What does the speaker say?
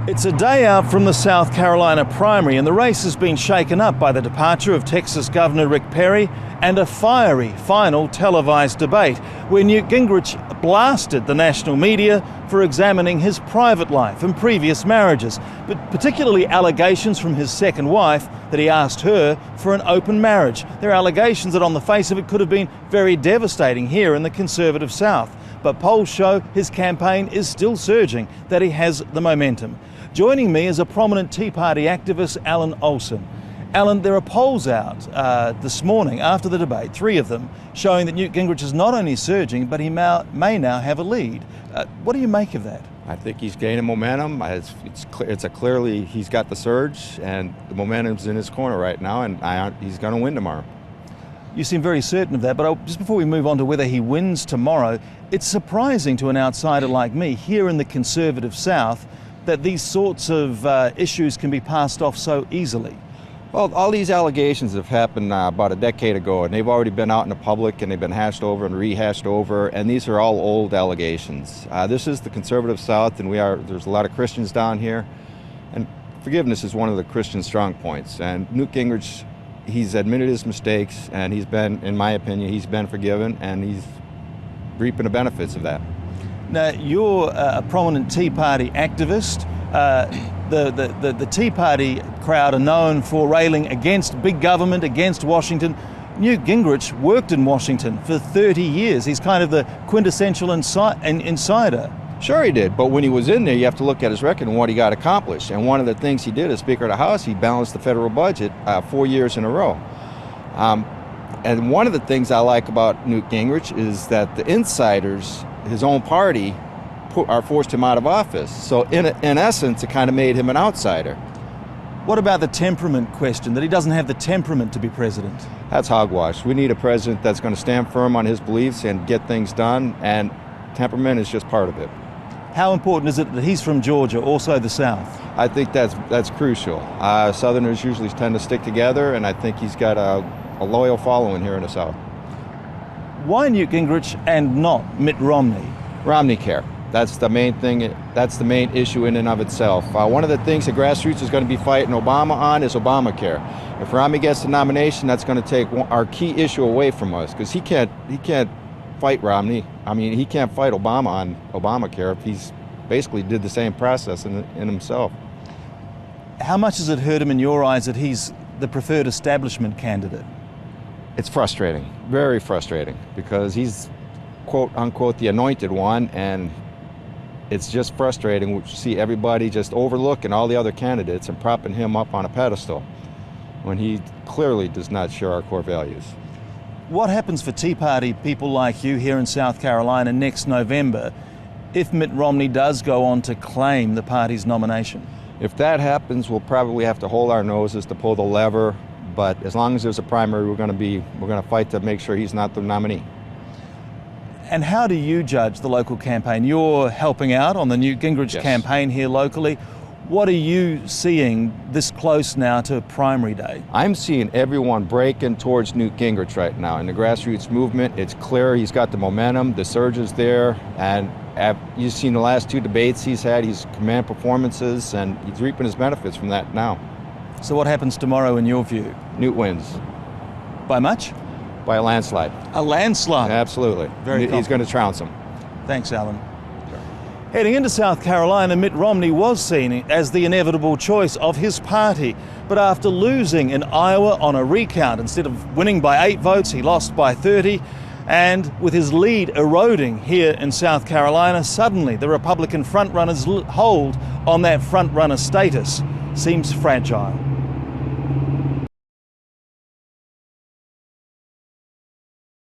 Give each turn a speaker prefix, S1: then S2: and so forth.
S1: It's a day out from the South Carolina primary, and the race has been shaken up by the departure of Texas Governor Rick Perry and a fiery final televised debate where Newt Gingrich blasted the national media for examining his private life and previous marriages, but particularly allegations from his second wife that he asked her for an open marriage. They're allegations that on the face of it could have been very devastating here in the conservative South. But polls show his campaign is still surging, that he has the momentum. Joining me is a prominent Tea Party activist, Alan Olson. Alan, there are polls out this morning after the debate, 3 of them, showing that Newt Gingrich is not only surging, but he may now have a lead. What do you make of that?
S2: I think he's gaining momentum. Clearly he's got the surge, and the momentum's in his corner right now, and he's going to win tomorrow.
S1: You seem very certain of that, but just before we move on to whether he wins tomorrow, it's surprising to an outsider like me here in the conservative South that these sorts of issues can be passed off so easily.
S2: Well, all these allegations have happened about a decade ago, and they've already been out in the public, and they've been hashed over and rehashed over, and these are all old allegations. This is the conservative South, and there's a lot of Christians down here, and forgiveness is one of the Christian strong points. And Newt Gingrich, he's admitted his mistakes, and he's been, in my opinion, he's been forgiven, and he's reaping the benefits of that.
S1: Now, you're a prominent Tea Party activist. The Tea Party crowd are known for railing against big government, against Washington. Newt Gingrich worked in Washington for 30 years. He's kind of the quintessential insider.
S2: Sure he did, but when he was in there, you have to look at his record and what he got accomplished. And one of the things he did as Speaker of the House, he balanced the federal budget 4 years in a row. And one of the things I like about Newt Gingrich is that the insiders, his own party, forced him out of office. So in essence, it kind of made him an outsider.
S1: What about the temperament question, that he doesn't have the temperament to be president?
S2: That's hogwash. We need a president that's going to stand firm on his beliefs and get things done, and temperament is just part of it.
S1: How important is it that he's from Georgia, also the South?
S2: I think that's crucial. Southerners usually tend to stick together, and I think he's got a loyal following here in the South.
S1: Why Newt Gingrich and not Mitt Romney?
S2: Romney care. That's the main thing. That's the main issue in and of itself. One of the things the grassroots is going to be fighting Obama on is Obamacare. If Romney gets the nomination, that's going to take our key issue away from us, because he can't fight Romney. I mean, he can't fight Obama on Obamacare if he's basically did the same process in himself.
S1: How much does it hurt him in your eyes that he's the preferred establishment candidate?
S2: It's frustrating, very frustrating, because he's quote unquote the anointed one, and it's just frustrating to see everybody just overlooking all the other candidates and propping him up on a pedestal when he clearly does not share our core values.
S1: What happens for Tea Party people like you here in South Carolina next November if Mitt Romney does go on to claim the party's nomination?
S2: If that happens, we'll probably have to hold our noses to pull the lever, but as long as there's a primary, we're going to fight to make sure he's not the nominee.
S1: And how do you judge the local campaign? You're helping out on the Newt Gingrich campaign here locally. What are you seeing this close now to primary day?
S2: I'm seeing everyone breaking towards Newt Gingrich right now. In the grassroots movement, it's clear he's got the momentum, the surge is there, and you've seen the last 2 debates he's had, he's command performances, and he's reaping his benefits from that now.
S1: So what happens tomorrow in your view?
S2: Newt wins.
S1: By much?
S2: By a landslide.
S1: A landslide?
S2: Absolutely. He's going to trounce him.
S1: Thanks, Alan. Heading into South Carolina, Mitt Romney was seen as the inevitable choice of his party. But after losing in Iowa on a recount, instead of winning by 8 votes, he lost by 30. And with his lead eroding here in South Carolina, suddenly the Republican frontrunner's hold on that frontrunner status seems fragile.